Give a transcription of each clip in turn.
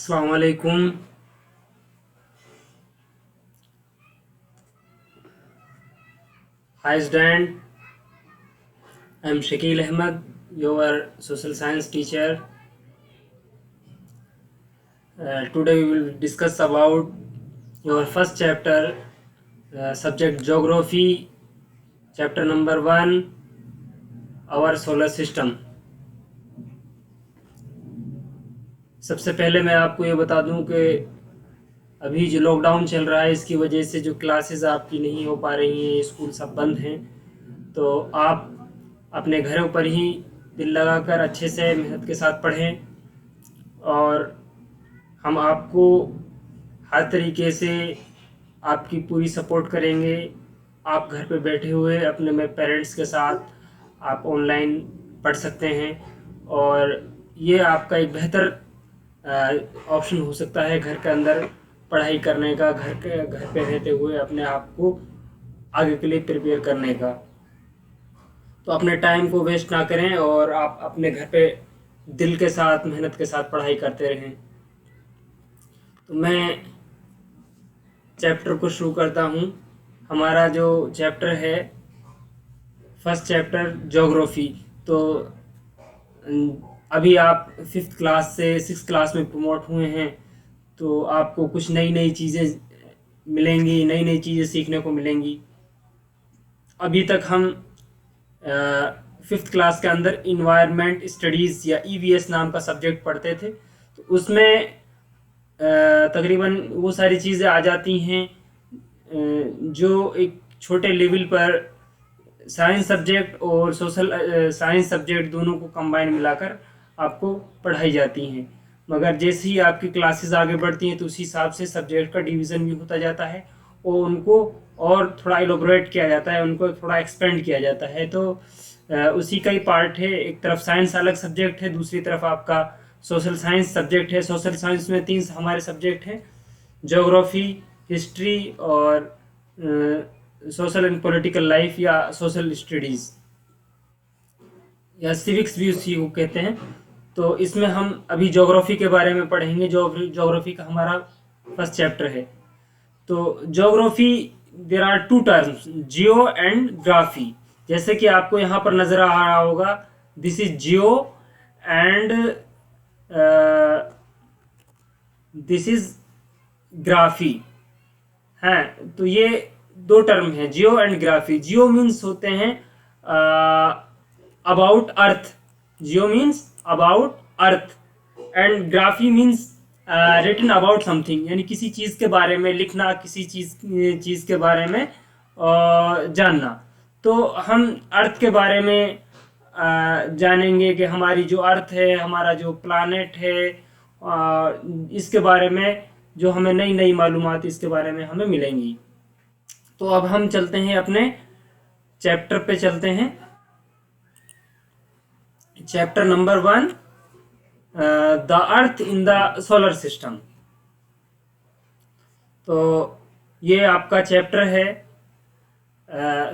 अस्सलाम वालेकुम। Hi student, I am Shakil Ahmed, your social science teacher. Today we will discuss about your first chapter, subject geography, chapter number 1, our solar system. सबसे पहले मैं आपको ये बता दूं कि अभी जो लॉकडाउन चल रहा है इसकी वजह से जो क्लासेस आपकी नहीं हो पा रही हैं, स्कूल सब बंद हैं, तो आप अपने घरों पर ही दिल लगाकर अच्छे से मेहनत के साथ पढ़ें और हम आपको हर तरीके से आपकी पूरी सपोर्ट करेंगे। आप घर पे बैठे हुए अपने में पेरेंट्स के साथ आप ऑनलाइन पढ़ सकते हैं और ये आपका एक बेहतर ऑप्शन हो सकता है घर के अंदर पढ़ाई करने का, घर पे रहते हुए अपने आप को आगे के लिए प्रिपेयर करने का। तो अपने टाइम को वेस्ट ना करें और आप अपने घर पे दिल के साथ, मेहनत के साथ पढ़ाई करते रहें। तो मैं चैप्टर को शुरू करता हूँ। हमारा जो चैप्टर है, फर्स्ट चैप्टर ज्योग्राफी। तो अभी आप 5th क्लास से 6th क्लास में प्रमोट हुए हैं, तो आपको कुछ नई नई चीज़ें मिलेंगी, नई नई चीज़ें सीखने को मिलेंगी। अभी तक हम 5th क्लास के अंदर इन्वायरमेंट स्टडीज़ या EVS नाम का सब्जेक्ट पढ़ते थे, तो उसमें तकरीबन वो सारी चीज़ें आ जाती हैं जो एक छोटे लेवल पर साइंस सब्जेक्ट और सोशल साइंस सब्जेक्ट दोनों को कंबाइन मिलाकर आपको पढ़ाई जाती हैं। मगर जैसे ही आपकी क्लासेस आगे बढ़ती हैं तो उसी हिसाब से सब्जेक्ट का डिवीज़न भी होता जाता है और उनको और थोड़ा एलोबरेट किया जाता है, उनको थोड़ा एक्सपेंड किया जाता है। तो उसी का ही पार्ट है। एक तरफ साइंस अलग सब्जेक्ट है, दूसरी तरफ आपका सोशल साइंस सब्जेक्ट है। सोशल साइंस में 3 हमारे सब्जेक्ट हैं, ज्योग्राफी, हिस्ट्री और सोशल एंड पॉलिटिकल लाइफ या सोशल स्टडीज़ या सिविक्स भी उसी को कहते हैं। तो इसमें हम अभी ज्योग्राफी के बारे में पढ़ेंगे। ज्योग्राफी का हमारा फर्स्ट चैप्टर है। तो geography, there are 2 terms, geo and graphy. जैसे कि आपको यहाँ पर नजर आ रहा होगा, this is geo and this is graphy है। तो ये 2 टर्म हैं, geo and graphy. Geo means होते हैं about earth, geo means about earth and graphy means written about something, यानी किसी चीज़ के बारे में लिखना, किसी चीज़ के बारे में जानना। तो हम अर्थ के बारे में जानेंगे कि हमारी जो अर्थ है, हमारा जो प्लानेट है, इसके बारे में जो हमें नई नई मालूमात इसके बारे में हमें मिलेंगी। तो अब हम चलते हैं अपने चैप्टर पे चलते हैं। Chapter number 1, the earth in the solar system. तो ये आपका चैप्टर है।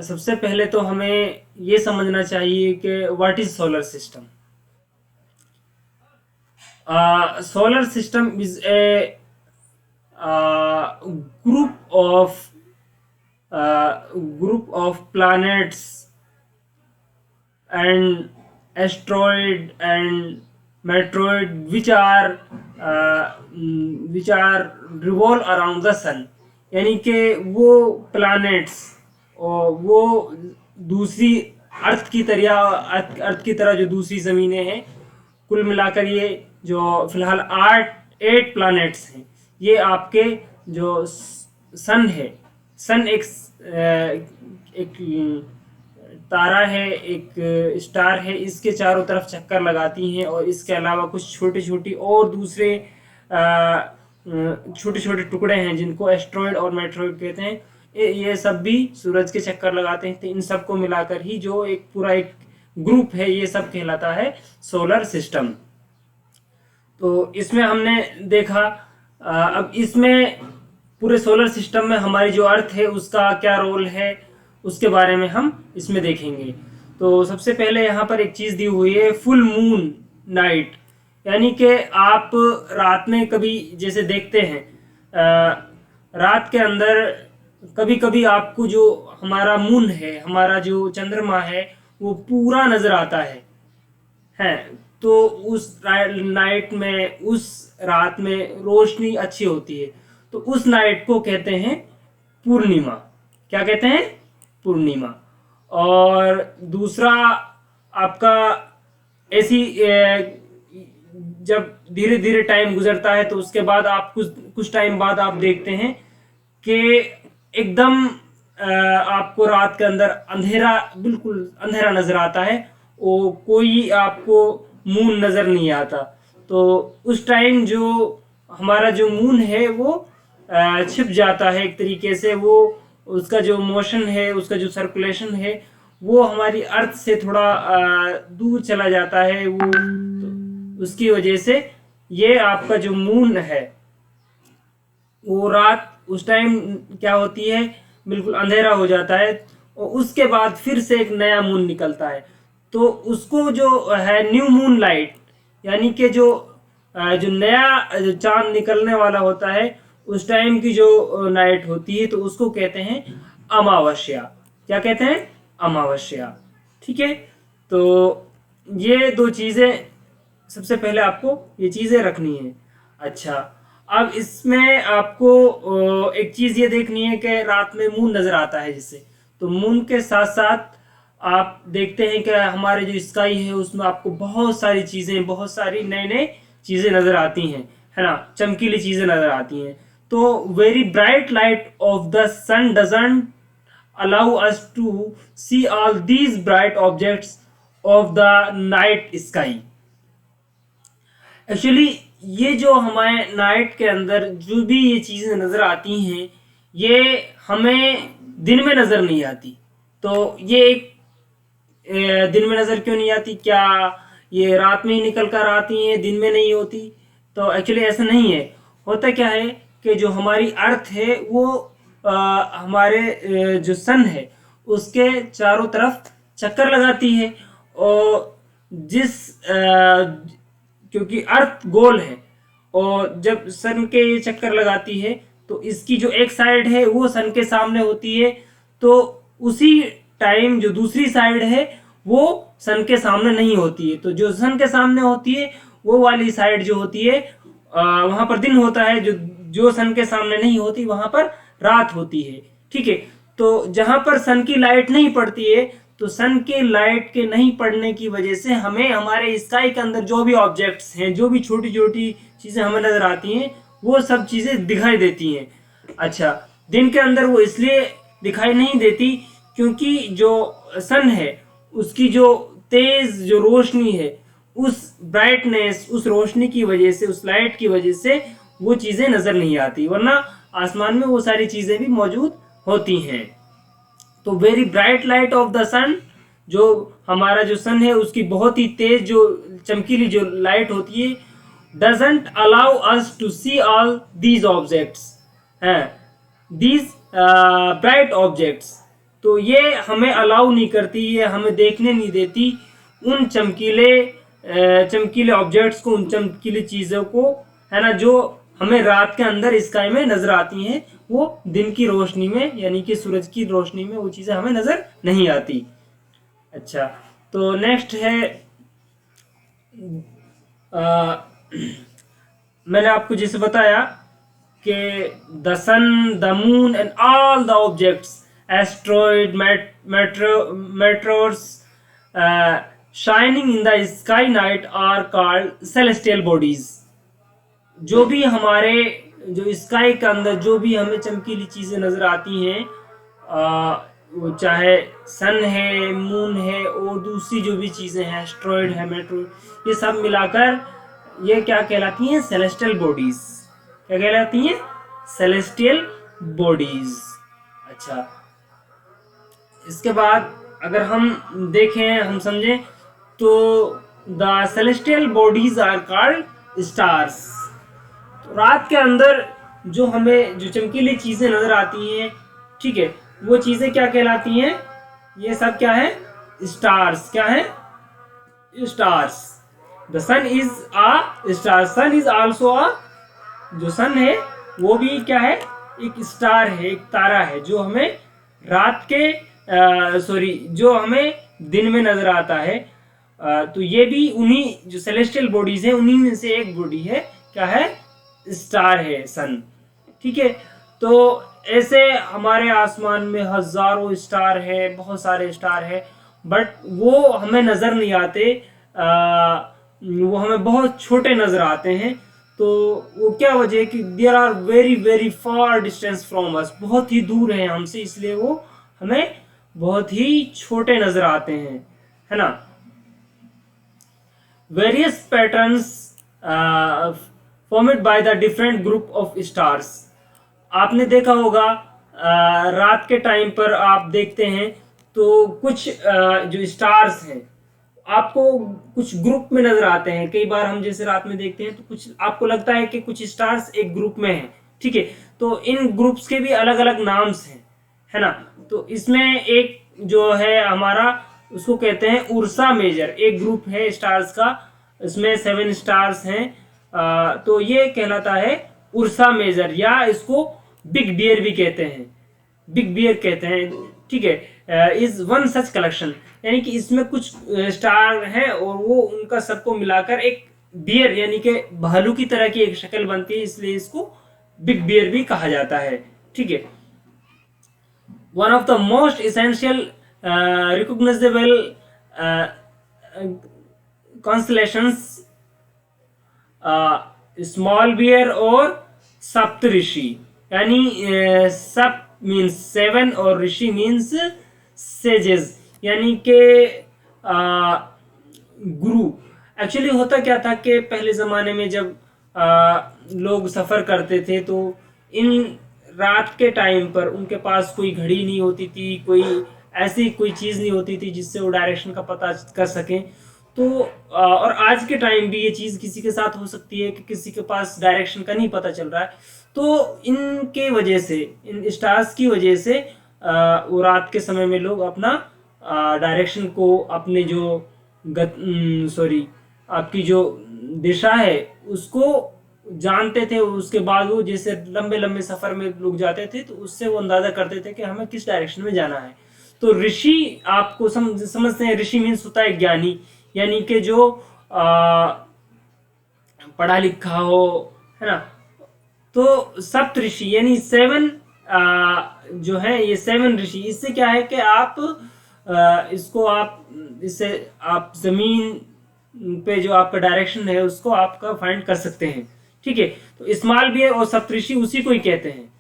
सबसे पहले तो हमें ये समझना चाहिए कि what is solar system. Solar system is a group of planets and asteroid and meteoroid which are revolve around the sun। यानी कि वो प्लैनेट्स और वो दूसरी अर्थ की तरह जो दूसरी ज़मीनें हैं, कुल मिलाकर ये जो फिलहाल 8 प्लैनेट्स हैं, ये आपके जो सन है, सन एक तारा है, एक स्टार है, इसके चारों तरफ चक्कर लगाती हैं और इसके अलावा कुछ छोटी छोटी और दूसरे छोटे छोटे टुकड़े हैं जिनको एस्ट्रॉइड और मेट्रॉइड कहते हैं। ये सब भी सूरज के चक्कर लगाते हैं। तो इन सब को मिलाकर ही जो एक पूरा एक ग्रुप है, ये सब कहलाता है सोलर सिस्टम। तो इसमें हमने देखा, अब इसमें पूरे सोलर सिस्टम में हमारी जो अर्थ है उसका क्या रोल है, उसके बारे में हम इसमें देखेंगे। तो सबसे पहले यहाँ पर एक चीज़ दी हुई है, फुल मून नाइट, यानी कि आप रात में कभी जैसे देखते हैं, रात के अंदर कभी कभी आपको जो हमारा मून है, हमारा जो चंद्रमा है, वो पूरा नजर आता है। तो उस नाइट में, उस रात में रोशनी अच्छी होती है, तो उस नाइट को कहते हैं पूर्णिमा। क्या कहते हैं? पूर्णिमा। और दूसरा आपका ऐसी जब धीरे धीरे टाइम गुजरता है तो उसके बाद आप कुछ टाइम बाद आप देखते हैं कि एकदम आपको रात के अंदर अंधेरा, बिल्कुल अंधेरा नजर आता है, और कोई आपको मून नजर नहीं आता। तो उस टाइम जो हमारा जो मून है वो छिप जाता है एक तरीके से, वो उसका जो मोशन है, उसका जो सर्कुलेशन है, वो हमारी अर्थ से थोड़ा दूर चला जाता है। वो तो उसकी वजह से ये आपका जो मून है वो रात उस टाइम क्या होती है, बिल्कुल अंधेरा हो जाता है, और उसके बाद फिर से एक नया मून निकलता है। तो उसको जो है न्यू मून लाइट, यानी कि जो नया जो चांद निकलने वाला होता है, उस टाइम की जो नाइट होती है, तो उसको कहते हैं अमावस्या। क्या कहते हैं? अमावस्या। ठीक है। तो ये दो चीजें सबसे पहले आपको ये चीजें रखनी है। अच्छा, अब इसमें आपको एक चीज ये देखनी है कि रात में मून नजर आता है जिससे, तो मून के साथ साथ आप देखते हैं कि हमारे जो स्काई है उसमें आपको बहुत सारी चीजें, बहुत सारी नए नए चीजें नजर आती हैं, है ना, चमकीली चीजें नजर आती हैं। तो very bright light of the sun doesn't allow us to see all these bright objects of the night sky. Actually ये जो हमारे नाइट के अंदर जो भी ये चीजें नजर आती हैं, ये हमें दिन में नजर नहीं आती। तो ये एक दिन में नजर क्यों नहीं आती? क्या ये रात में ही निकल कर आती हैं, दिन में नहीं होती? तो एक्चुअली ऐसा नहीं है। होता क्या है कि जो हमारी अर्थ है वो हमारे जो सन है उसके चारों तरफ चक्कर लगाती है, और जिस क्योंकि अर्थ गोल है, और जब सन के ये चक्कर लगाती है तो इसकी जो एक साइड है वो सन के सामने होती है, तो उसी टाइम जो दूसरी साइड है वो सन के सामने नहीं होती है। तो जो सन के सामने होती है वो वाली साइड जो होती है वहां पर दिन होता है, जो जो सन के सामने नहीं होती वहां पर रात होती है। ठीक है। तो जहां पर सन की लाइट नहीं पड़ती है, तो सन के लाइट के नहीं पड़ने की वजह से हमें हमारे स्काई के अंदर जो भी ऑब्जेक्ट्स हैं, जो भी छोटी छोटी चीजें हमें नजर आती हैं, वो सब चीजें दिखाई देती हैं। अच्छा, दिन के अंदर वो इसलिए दिखाई नहीं देती क्योंकि जो सन है उसकी जो तेज जो रोशनी है, उस ब्राइटनेस, उस रोशनी की वजह से, उस लाइट की वजह से वो चीजें नजर नहीं आती, वरना आसमान में वो सारी चीजें भी मौजूद होती हैं। तो very bright light of the sun, जो हमारा जो सन है उसकी बहुत ही तेज जो चमकीली जो लाइट होती है, doesn't allow us to see all these objects, हैं दीज ब्राइट ऑब्जेक्ट्स। तो ये हमें अलाउ नहीं करती, ये हमें देखने नहीं देती उन चमकीले ऑब्जेक्ट्स को, उन चमकीली चीजों को, है ना, जो हमें रात के अंदर स्काई में नजर आती हैं। वो दिन की रोशनी में, यानी कि सूरज की रोशनी में वो चीजें हमें नजर नहीं आती। अच्छा, तो नेक्स्ट है मैंने आपको जैसे बताया कि the sun, the moon and all the objects, asteroid, meteors shining in the sky night are called celestial bodies. जो भी हमारे जो स्काई के अंदर जो भी हमें चमकीली चीजें नजर आती हैं, वो चाहे सन है, मून है, और दूसरी जो भी चीजें हैं, एस्ट्रॉइड है, मेट्रोइड, ये सब मिलाकर ये क्या कहलाती हैं? Celestial bodies. क्या कहलाती हैं? Celestial bodies. अच्छा, इसके बाद अगर हम देखें, हम समझें, तो the celestial bodies are called stars. तो रात के अंदर जो हमें जो चमकीली चीजें नजर आती हैं, ठीक है, वो चीजें क्या कहलाती हैं? ये सब क्या है? स्टार्स। क्या है? Stars. The sun is a star, sun is also a, जो सन है वो भी क्या है, एक स्टार है, एक तारा है, जो हमें रात के सॉरी जो हमें दिन में नजर आता है। तो ये भी उन्हीं जो सेलेस्टियल बॉडीज हैं उन्हीं में से एक बॉडी है, क्या है, स्टार है सन। ठीक है, तो ऐसे हमारे आसमान में हजारों स्टार है, बहुत सारे स्टार है, बट वो हमें नजर नहीं आते, वो हमें बहुत छोटे नजर आते हैं। तो वो क्या वजह है कि there are very very far distance from us, बहुत ही दूर है हमसे, इसलिए वो हमें बहुत ही छोटे नजर आते हैं, है ना। Various patterns formed by the different group of stars. आपने देखा होगा रात के टाइम पर आप देखते हैं तो कुछ जो स्टार्स हैं आपको कुछ ग्रुप में नजर आते हैं। कई बार हम जैसे रात में देखते हैं तो कुछ आपको लगता है कि कुछ स्टार्स एक ग्रुप में हैं, ठीक है, तो इन ग्रुप्स के भी अलग अलग नाम्स हैं, है ना। तो इसमें एक जो है हमारा, उसको कहते हैं उर्सा मेजर, एक ग्रुप है स्टार्स का, इसमें 7 स्टार्स हैं। तो ये कहलाता है उर्सा मेजर, या इसको बिग बियर भी कहते हैं, बिग बियर कहते हैं, ठीक है। इज वन सच कलेक्शन, यानी कि इसमें कुछ स्टार हैं और वो उनका सबको मिलाकर एक बियर यानी कि भालू की तरह की एक शक्ल बनती है, इसलिए इसको बिग बियर भी कहा जाता है, ठीक है। One of the most essential recognizable constellations small bear और सप्तऋषि, यानी सप्त मीन्स 7 और ऋषि मीन्स सेजेस, यानी के गुरु। एक्चुअली होता क्या था कि पहले जमाने में जब लोग सफर करते थे तो इन रात के टाइम पर उनके पास कोई घड़ी नहीं होती थी, कोई ऐसी कोई चीज नहीं होती थी जिससे वो डायरेक्शन का पता कर सकें। तो और आज के टाइम भी ये चीज किसी के साथ हो सकती है कि किसी के पास डायरेक्शन का नहीं पता चल रहा है, तो इनके वजह से, इन स्टार्स की वजह से वो रात के समय में लोग अपना डायरेक्शन को, अपने जो सॉरी आपकी जो दिशा है उसको जानते थे। उसके बाद वो जैसे लंबे लंबे सफर में लोग जाते थे तो उससे वो अंदाजा करते थे कि हमें किस डायरेक्शन में जाना है। तो ऋषि आपको समझते हैं, ऋषि मीन्स होता है ज्ञानी, यानी कि जो पढ़ा लिखा हो, है ना। तो सप्त ऋषि यानी 7 जो है ये 7 ऋषि, इससे क्या है कि आप इसको आप इससे आप जमीन पे जो आपका डायरेक्शन है उसको आपका फाइंड कर सकते हैं, ठीक है। तो स्मॉल बियर और सप्तऋषि उसी को ही कहते हैं।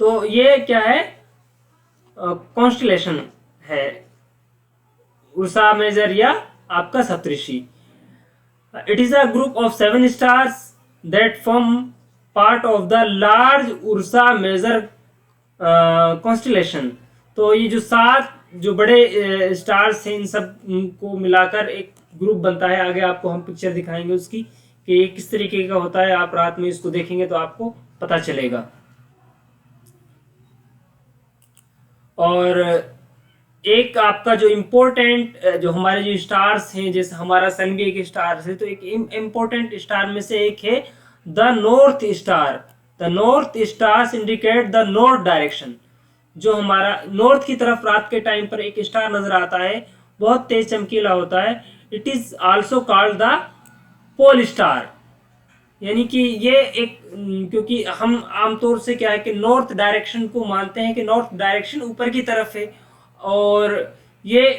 तो ये क्या है, कॉन्स्टलेशन है, उर्सा मेजर या आपका Saptarishi. It is a group of 7 stars that form part of the large Ursa Major constellation. तो ये जो 7 जो बड़े स्टार्स हैं इन सब को मिलाकर एक ग्रुप बनता है। आगे आपको हम पिक्चर दिखाएंगे उसकी कि किस तरीके का होता है, आप रात में इसको देखेंगे तो आपको पता चलेगा। और एक आपका जो इम्पोर्टेंट जो हमारे जो स्टार्स हैं, जैसे हमारा सन भी एक स्टार है, तो एक इम्पोर्टेंट स्टार में से एक है the north star. The north stars indicate the north direction. जो हमारा नॉर्थ की तरफ रात के टाइम पर एक स्टार नजर आता है, बहुत तेज चमकीला होता है, it is also called the pole star. यानी कि ये एक, क्योंकि हम आमतौर से क्या है कि नॉर्थ डायरेक्शन को मानते हैं कि नॉर्थ डायरेक्शन ऊपर की तरफ है, और ये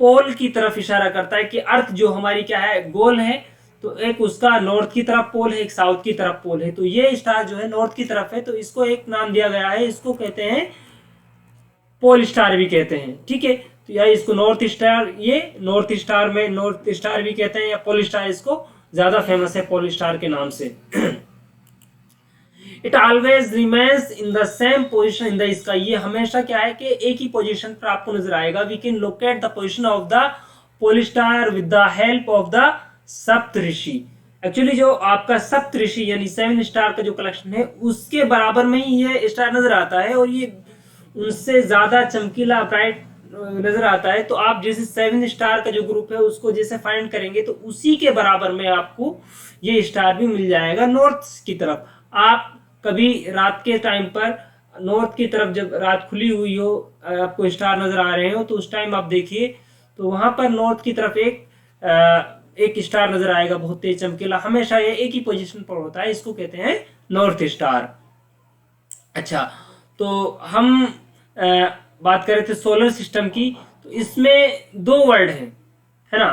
पोल की तरफ इशारा करता है कि अर्थ जो हमारी क्या है, गोल है, तो एक उसका नॉर्थ की तरफ पोल है, एक साउथ की तरफ पोल है। तो ये स्टार जो है नॉर्थ की तरफ है, तो इसको एक नाम दिया गया है, इसको कहते हैं पोल स्टार भी कहते हैं, ठीक है। तो या इसको नॉर्थ स्टार, ये नॉर्थ स्टार में नॉर्थ स्टार भी कहते हैं, या पोल स्टार इसको ज्यादा फेमस है पोल स्टार के नाम से। It always remains in the same position in the sky. ये हमेशा क्या है कि एक ही पोजिशन पर आपको नजर आएगा। We can locate the position of the pole star with the help of the Saptarishi. Actually जो आपका सप्त ऋषि यानी 7 स्टार का जो कलेक्शन है उसके बराबर में ही ये स्टार नजर आता है, और ये उनसे ज्यादा चमकीला ब्राइट नजर आता है, तो आप जैसे 7 स्टार का जो ग्रुप है उसको जैसे फाइंड करेंगे तो उसी के बराबर में आपको ये स्टार भी मिल जाएगा नॉर्थ की तरफ। आप कभी रात के टाइम पर नॉर्थ की तरफ जब रात खुली हुई हो, आपको स्टार नजर आ रहे हो, तो उस टाइम आप देखिए तो वहां पर नॉर्थ की तरफ एक स्टार नजर आएगा बहुत तेज चमकीला, हमेशा ये एक ही पोजीशन पर होता है, इसको कहते हैं नॉर्थ स्टार। अच्छा, तो हम बात कर रहे थे सोलर सिस्टम की, तो इसमें दो वर्ड हैं, है ना।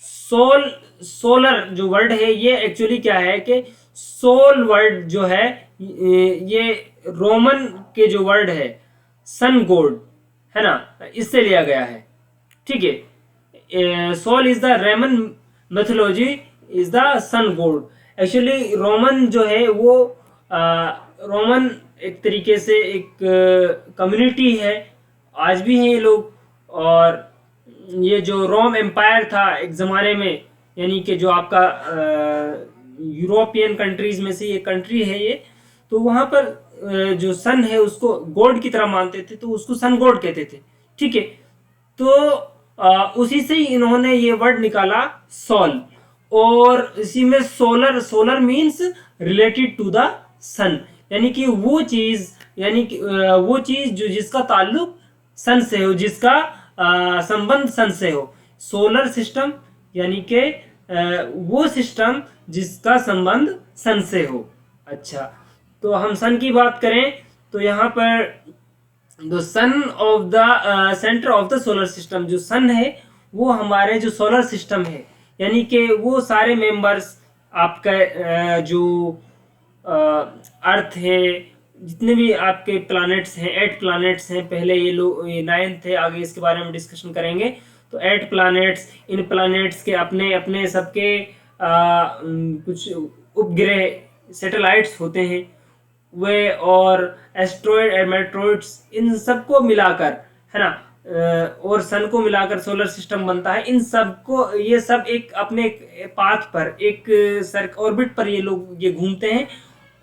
सोलर जो वर्ड है ये एक्चुअली क्या है कि सोल वर्ड जो है ये रोमन के जो वर्ड है सन गॉड, है ना, इससे लिया गया है। ठीक है, Sol is the Roman mythology is the sun god. Actually Roman जो है वो रोमन एक तरीके से एक कम्युनिटी है, आज भी हैं ये लोग। और ये जो रोम एम्पायर था एक ज़माने में, यानी कि जो आपका यूरोपियन कंट्रीज में से ये कंट्री है ये, तो वहाँ पर जो सन है उसको गॉड की तरह मानते थे, तो उसको सन गॉड कहते थे। ठीक है, तो उसी से ही इन्होंने ये वर्ड निकाला सोल, और इसी में solar, solar means related to the sun, यानी कि वो चीज, यानी कि वो चीज जो जिसका ताल्लुक सन से हो, जिसका संबंध सन से हो। सोलर सिस्टम यानी कि वो सिस्टम जिसका संबंध सन से हो। अच्छा, तो हम सन की बात करें तो यहाँ पर the son of the centre of the solar system, जो सन है वो हमारे जो सोलर सिस्टम है, यानी कि वो सारे मेंबर्स आपका जो अर्थ है, जितने भी आपके प्लैनेट्स हैं, 8 प्लैनेट्स हैं, पहले ये लोग ये 9 थे, आगे इसके बारे में डिस्कशन करेंगे। तो 8 प्लैनेट्स, इन प्लैनेट्स के अपने अपने सबके कुछ उपग्रह सैटेलाइट्स होते हैं वे, और एस्ट्रॉयड और मेट्रॉइड्स, इन सबको मिलाकर, है ना, और सन को मिलाकर सोलर सिस्टम बनता है। इन सबको, ये सब एक अपने पाथ पर, एक सर ऑर्बिट पर ये लोग ये घूमते हैं,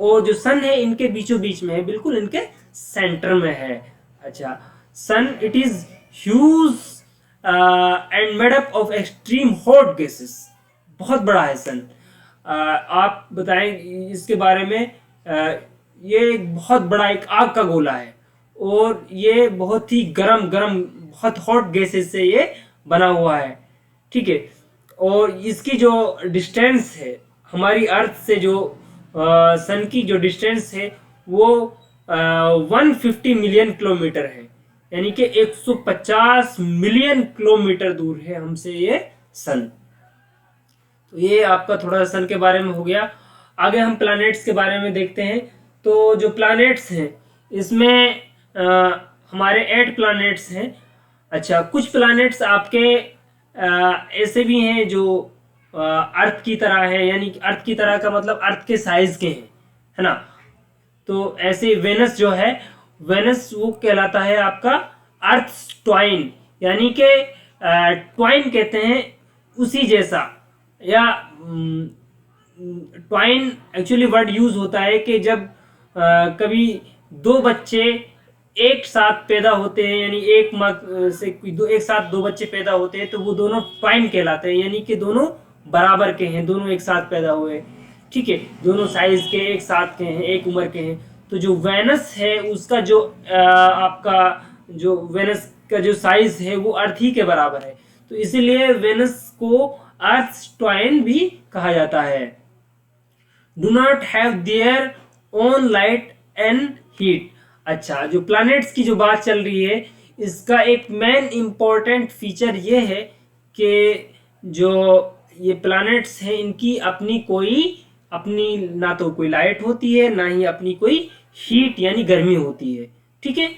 और जो सन है इनके बीचों बीच में है, बिल्कुल इनके सेंटर में है। अच्छा, sun it is huge and made up of extreme hot gases, बहुत बड़ा है सन। आप बताएं इसके बारे में। ये बहुत बड़ा एक आग का गोला है, और ये बहुत ही गरम गरम, बहुत हॉट गैसेस से ये बना हुआ है। ठीक है, और इसकी जो डिस्टेंस है हमारी अर्थ से, जो सन की जो डिस्टेंस है वो 150 मिलियन किलोमीटर है, यानी कि 150 मिलियन किलोमीटर दूर है हमसे ये सन। तो ये आपका थोड़ा सा सन के बारे में हो गया। आगे हम प्लैनेट्स के बारे में देखते हैं। तो जो प्लैनेट्स हैं इसमें हमारे 8 प्लैनेट्स हैं। अच्छा, कुछ प्लैनेट्स आपके ऐसे भी हैं जो अर्थ की तरह है, यानी कि अर्थ की तरह का मतलब अर्थ के साइज के हैं, है ना। तो ऐसे वेनस जो है, वेनस वो कहलाता है आपका अर्थ ट्वाइन, यानी कि ट्वाइन कहते हैं उसी जैसा, या ट्वाइन एक्चुअली वर्ड यूज होता है कि जब कभी दो बच्चे एक साथ पैदा होते हैं, यानी एक माँ से एक साथ दो बच्चे पैदा होते हैं, तो वो दोनों ट्वाइन कहलाते हैं, यानी कि दोनों बराबर के हैं, दोनों एक साथ पैदा हुए। ठीक है, दोनों साइज के, एक साथ के हैं, एक उम्र के हैं। तो जो वेनस है उसका जो आपका जो वेनस का जो साइज है वो अर्थ ही के बराबर है, तो इसीलिए वेनस को अर्थ ट्वाइन भी कहा जाता है। Do not have their own light and heat. अच्छा, जो प्लैनेट्स की जो बात चल रही है इसका एक मेन इंपॉर्टेंट फीचर ये है कि जो ये प्लैनेट्स हैं इनकी अपनी ना तो कोई लाइट होती है, ना ही अपनी कोई हीट यानी गर्मी होती है। ठीक है,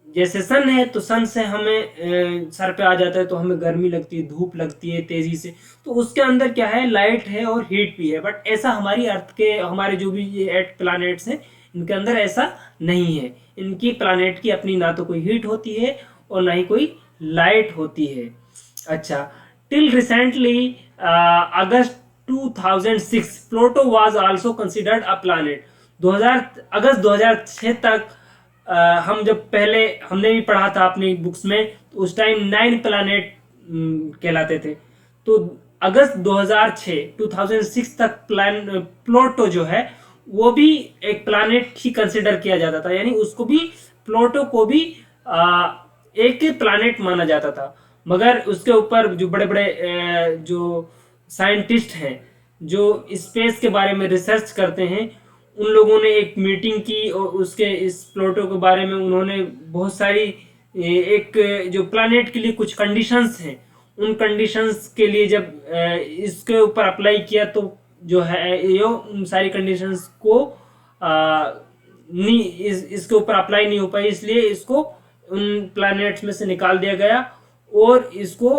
जैसे सन है तो सन से हमें सर पे आ जाता है तो हमें गर्मी लगती है, धूप लगती है तेजी से, तो उसके अंदर क्या है, लाइट है और हीट भी है। बट ऐसा हमारी अर्थ के, हमारे जो भी ये 8 प्लैनेट्स हैं इनके अंदर ऐसा नहीं है। इनकी प्लैनेट की अपनी ना तो कोई हीट होती है और ना ही कोई लाइट होती है। अच्छा, till recently August 2006 Pluto was also considered a planet. अगस्त 2006 तक हम जब पहले हमने भी पढ़ा था अपनी बुक्स में, तो उस टाइम 9 प्लानेट कहलाते थे। तो अगस्त 2006 तक प्लूटो जो है वो भी एक प्लानेट ही कंसिडर किया जाता था, यानी उसको भी, प्लूटो को भी एक प्लानेट माना जाता था। मगर उसके ऊपर जो बड़े बड़े जो साइंटिस्ट हैं जो स्पेस के बारे में रिसर्च करते हैं, उन लोगों ने एक मीटिंग की और उसके इस प्लूटो के बारे में उन्होंने बहुत सारी एक जो प्लानेट के लिए कुछ कंडीशंस हैं, उन कंडीशंस के लिए जब इसके ऊपर अप्लाई किया तो जो है ये उन सारी कंडीशंस को नहीं, इसके ऊपर अप्लाई नहीं हो पाई, इसलिए इसको उन प्लैनेट्स में से निकाल दिया गया और इसको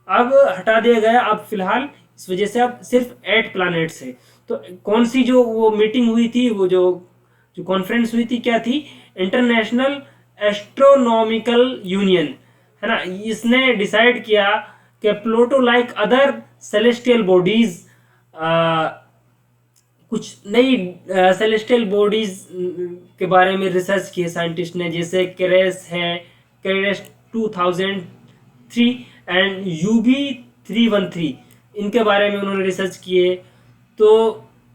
अब हटा दिया गया। अब फिलहाल इस वजह से अब सिर्फ 8 प्लैनेट्स है। तो कौन सी जो वो मीटिंग हुई थी, वो जो कॉन्फ्रेंस हुई थी, क्या थी? इंटरनेशनल एस्ट्रोनॉमिकल यूनियन, है ना। इसने डिसाइड किया कि Pluto like other celestial bodies, कुछ नई सेलेस्टियल बॉडीज के बारे में रिसर्च किए साइंटिस्ट ने, जैसे केरेस है, केरेस 2003 एंड यूबी 313, इनके बारे में उन्होंने रिसर्च किए। तो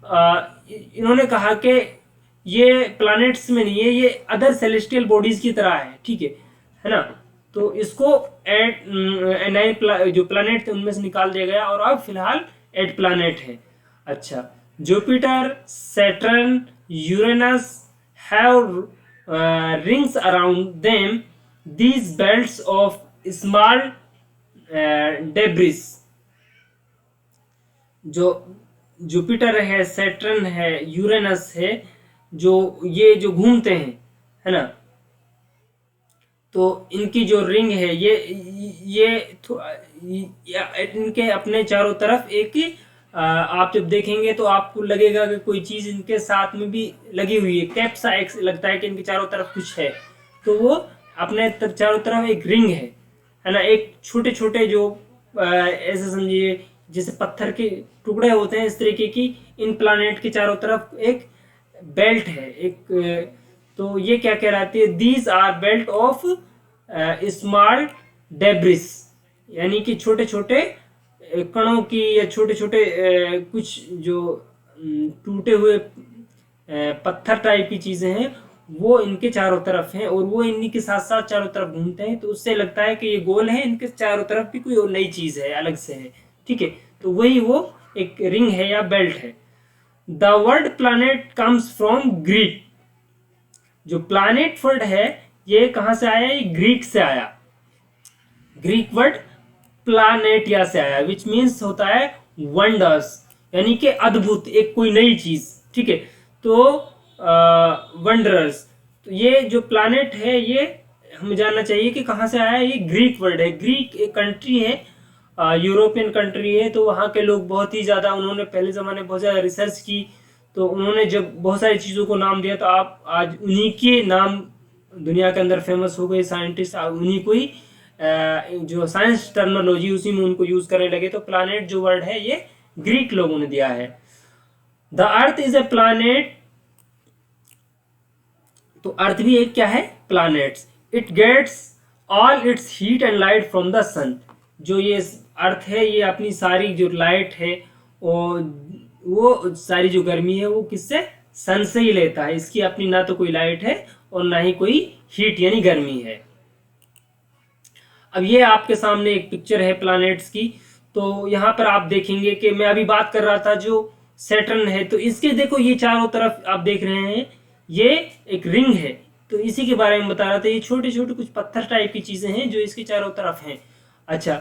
इन्होंने कहा कि ये प्लैनेट्स में नहीं है, ये अदर सेलेस्टियल बॉडीज की तरह है, ठीक है ना। तो इसको 9 जो प्लैनेट थे उनमें से निकाल दिया गया और अब फिलहाल 8 प्लैनेट है। अच्छा, Jupiter, Saturn, Uranus have rings around them, these belts of small debris। जो जुपिटर है, सैटर्न है, यूरेनस है, जो ये जो घूमते हैं, है ना, तो इनकी जो रिंग है ये इनके अपने चारों तरफ एक, आप जब देखेंगे तो आपको लगेगा कि कोई चीज इनके साथ में भी लगी हुई है, कैप सा एक लगता है कि इनके चारों तरफ कुछ है। तो वो अपने चारों तरफ एक रिंग है ना। एक छोटे छोटे जो ऐसे समझिए जैसे पत्थर के टुकड़े होते हैं, इस तरीके की इन प्लानेट के चारों तरफ एक बेल्ट है एक। तो ये क्या कहलाती है? These are belt of small debris, यानी कि छोटे छोटे कणों की या छोटे छोटे कुछ जो टूटे हुए पत्थर टाइप की चीजें हैं, वो इनके चारों तरफ हैं और वो इन्हीं के साथ साथ चारों तरफ घूमते हैं। तो उससे लगता है कि ये गोल है, इनके चारों तरफ भी कोई और नई चीज है, अलग से है, ठीक है। तो वही वो एक रिंग है या बेल्ट है। The word planet comes from Greek. जो प्लैनेट वर्ड है ये कहां से आया? ये ग्रीक से आया। ग्रीक वर्ड प्लैनेटिया से आया, विच मीन्स होता है वंडर्स, यानी कि अद्भुत, एक कोई नई चीज, ठीक है। तो वंडरर्स, तो ये जो प्लैनेट है ये हमें जानना चाहिए कि कहाँ से आया है। ये ग्रीक वर्ड है। ग्रीक एक कंट्री है, यूरोपियन कंट्री है। तो वहाँ के लोग बहुत ही ज़्यादा, उन्होंने पहले ज़माने बहुत ज़्यादा रिसर्च की, तो उन्होंने जब बहुत सारी चीज़ों को नाम दिया, तो आप आज उन्हीं के नाम दुनिया के अंदर फेमस हो गए साइंटिस्ट, उन्हीं को ही जो साइंस टर्मिनोलॉजी उसी में उनको यूज करने लगे। तो प्लैनेट जो वर्ड है ये ग्रीक लोगों ने दिया है। The earth is a planet, तो अर्थ भी एक क्या है? Planets. It gets all its heat and light from the sun. जो ये अर्थ है ये अपनी सारी जो लाइट है और वो सारी जो गर्मी है वो किससे? सन से ही लेता है। इसकी अपनी ना तो कोई लाइट है और ना ही कोई हीट यानी गर्मी है। अब ये आपके सामने एक पिक्चर है प्लैनेट्स की। तो यहाँ पर आप देखेंगे कि मैं अभी बात कर रहा था जो सैटर्न है, तो इसके देखो ये चारों तरफ आप देख रहे हैं ये एक रिंग है। तो इसी के बारे में बता रहा था। ये छोटे छोटे कुछ पत्थर टाइप की चीजें हैं जो इसके चारों तरफ हैं। अच्छा,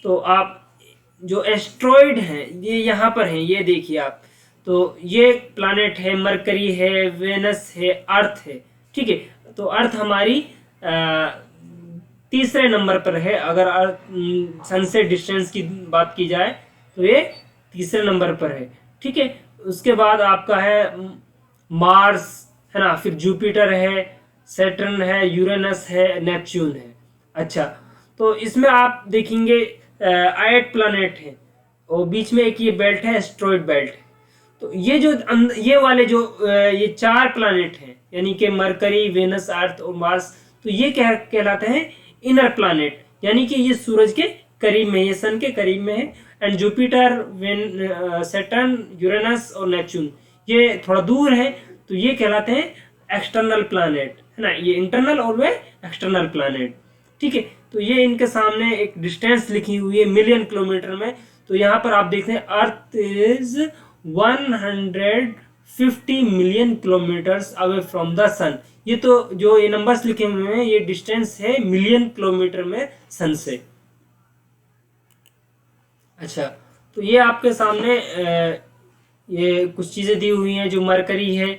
तो आप जो एस्ट्रॉइड हैं ये यहाँ पर हैं, ये देखिए आप। तो ये प्लैनेट है, मरकरी है, वेनस है, अर्थ है, ठीक है। तो अर्थ हमारी तीसरे नंबर पर है। अगर सन से डिस्टेंस की बात की जाए तो ये तीसरे नंबर पर है, ठीक है। उसके बाद आपका है मार्स, है ना, फिर जुपिटर है, सैटर्न है, यूरेनस है, नेपच्यून है। अच्छा, तो इसमें आप देखेंगे 8 प्लैनेट है और बीच में एक ये बेल्ट है, एस्ट्रॉइड बेल्ट है। तो ये जो ये वाले जो ये 4 प्लैनेट हैं, यानी कि मरकरी, वेनस, अर्थ और मार्स, तो ये क्या कहलाते हैं? इनर प्लैनेट, यानी कि ये सूरज के करीब में, ये सन के करीब में है। एंड जुपिटर, सैटर्न, यूरेनस और नेपच्यून ये थोड़ा दूर है, तो ये कहलाते हैं एक्सटर्नल प्लैनेट, है ना। ये इंटरनल और वे एक्सटर्नल प्लैनेट, ठीक है। तो ये इनके सामने एक डिस्टेंस लिखी हुई है मिलियन किलोमीटर में। तो यहाँ पर आप देखते हैं earth is 150 million kilometres away from the sun. ये तो जो ये नंबर्स लिखे हुए हैं, ये डिस्टेंस है मिलियन किलोमीटर में सन से। अच्छा, तो ये आपके सामने ये कुछ चीजें दी हुई हैं। जो मरकरी है,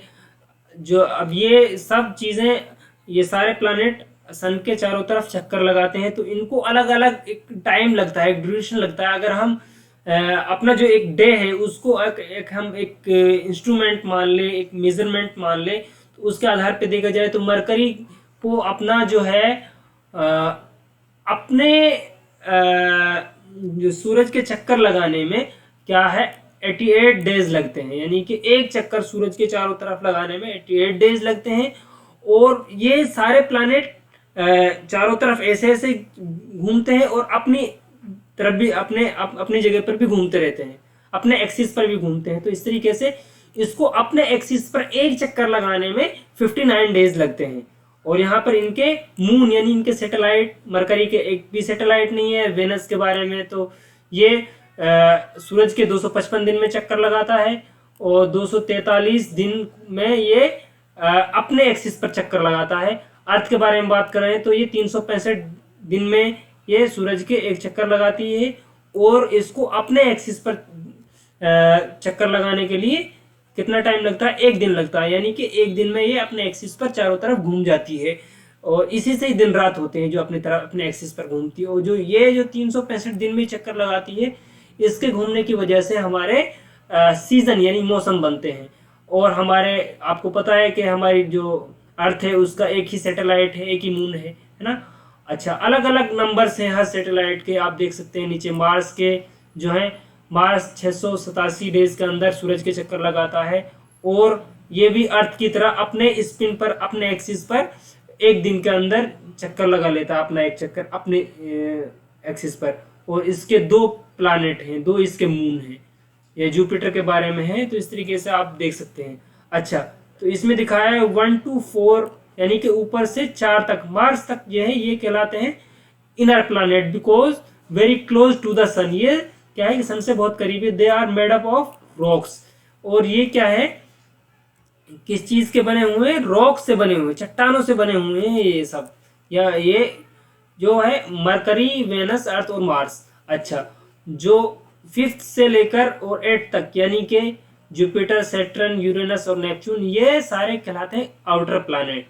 जो अब ये सब चीजें, ये सारे प्लैनेट सन के चारों तरफ चक्कर लगाते हैं, तो इनको अलग अलग एक टाइम लगता है, एक ड्यूरेशन लगता है। अगर हम अपना जो एक डे है उसको हम एक इंस्ट्रूमेंट मान ले, एक मेजरमेंट मान ले, तो उसके आधार पे देखा जाए तो मरकरी को अपना जो है अपने जो सूरज के चक्कर लगाने में क्या है 88 डेज लगते हैं, यानी कि एक चक्कर सूरज के चारों तरफ लगाने में 88 डेज लगते हैं। और ये सारे प्लैनेट चारों तरफ ऐसे ऐसे घूमते हैं और अपनी तरफ भी अपनी जगह पर भी घूमते रहते हैं, अपने एक्सिस पर भी घूमते हैं। तो इस तरीके से इसको अपने एक्सिस पर एक चक्कर लगाने में 59 डेज लगते हैं। और यहाँ पर इनके मून यानी इनके सैटेलाइट, मरकरी के एक भी सैटेलाइट नहीं है। वेनस के बारे में तो ये सूरज के 255 दिन में चक्कर लगाता है और 243 दिन में ये अपने एक्सिस पर चक्कर लगाता है। अर्थ के बारे में बात कर रहे हैं तो ये 365 दिन में ये सूरज के एक चक्कर लगाती है और इसको अपने एक्सिस पर चक्कर लगाने के लिए कितना टाइम लगता है? एक दिन लगता है, यानी कि एक दिन में ये अपने एक्सिस पर चारों तरफ घूम जाती है। और इसी से ही दिन रात होते हैं, जो अपनी तरफ अपने एक्सिस पर घूमती है। और जो ये जो 365 दिन में चक्कर लगाती है, इसके घूमने की वजह से हमारे सीजन यानी मौसम बनते हैं। और हमारे आपको पता है कि हमारी जो अर्थ है उसका एक ही सैटेलाइट है, एक ही मून है ना। अच्छा, अलग अलग नंबर्स हैं हर सैटेलाइट के, आप देख सकते हैं नीचे। मार्स के जो है, मार्स 687 डेज के अंदर सूरज के चक्कर लगाता है और ये भी अर्थ की तरह अपने स्पिन पर, अपने एक्सिस पर एक दिन के अंदर चक्कर लगा लेता है, अपना एक चक्कर अपने एक्सिस पर। और इसके 2 प्लैनेट हैं, 2 इसके मून हैं। ये जुपिटर के बारे में है, तो इस तरीके से आप देख सकते हैं। अच्छा, तो इसमें दिखाया है 1 to 4 यानी कि ऊपर से 4 तक, मार्स तक ये है, ये कहलाते हैं inner planet because very close to the sun. ये क्या है कि सन से बहुत करीब है। They are made up of rocks. और ये क्या है, किस चीज के बने हुए हैं? रॉक से बने हुए, चट्टानों से बने हुए हैं ये सब। या ये जो है मरकरी, वेनस, अर्थ और मार्स। अच्छा, जो 5th से लेकर और 8th तक यानी कि जुपिटर, सैटर्न, यूरेनस और नेपच्यून, ये सारे कहलाते हैं आउटर प्लैनेट।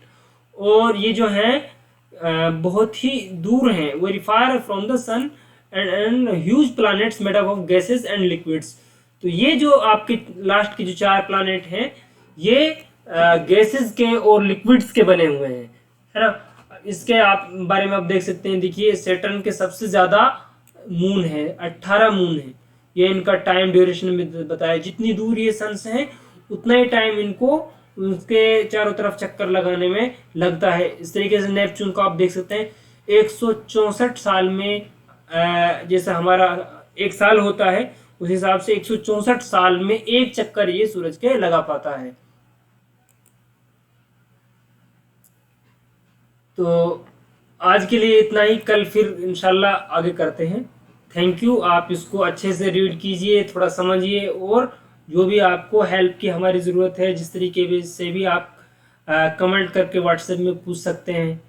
और ये जो है बहुत ही दूर हैं, very far from the sun and huge planets made up of gases and liquids. तो ये जो आपके लास्ट के जो 4 प्लैनेट हैं, ये गैसेस के और लिक्विड्स के बने हुए हैं, है ना। इसके आप बारे में आप देख सकते हैं, देखिए सैटर्न के सबसे ज्यादा मून है, 18 मून है। ये इनका टाइम ड्यूरेशन में बताया, जितनी दूर ये सन से है उतना ही टाइम इनको उसके चारों तरफ चक्कर लगाने में लगता है। इस तरीके से नेपच्यून को आप देख सकते हैं 164 साल में, जैसा हमारा एक साल होता है उस हिसाब से 164 साल में एक चक्कर ये सूरज के लगा पाता है। तो आज के लिए इतना ही, कल फिर इंशाल्लाह आगे करते हैं। Thank you. आप इसको अच्छे से रीड कीजिए, थोड़ा समझिए, और जो भी आपको हेल्प की हमारी ज़रूरत है, जिस तरीके से भी आप कमेंट करके व्हाट्सएप में पूछ सकते हैं।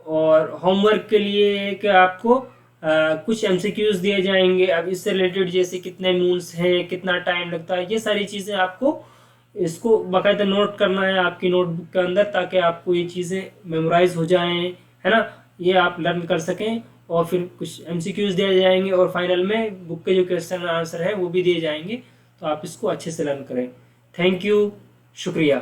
और होमवर्क के लिए कि आपको कुछ एमसीक्यूज दिए जाएंगे अब इससे रिलेटेड, जैसे कितने मून्स हैं, कितना टाइम लगता है, ये सारी चीज़ें आपको इसको बाकायदा नोट करना है आपकी नोटबुक के अंदर, ताकि आपको ये चीज़ें मेमोराइज हो जाएं, है ना, ये आप लर्न कर सकें। और फिर कुछ एमसीक्यूज दिए जाएंगे और फाइनल में बुक के जो क्वेश्चन आंसर है वो भी दिए जाएंगे, तो आप इसको अच्छे से लर्न करें। थैंक यू, शुक्रिया।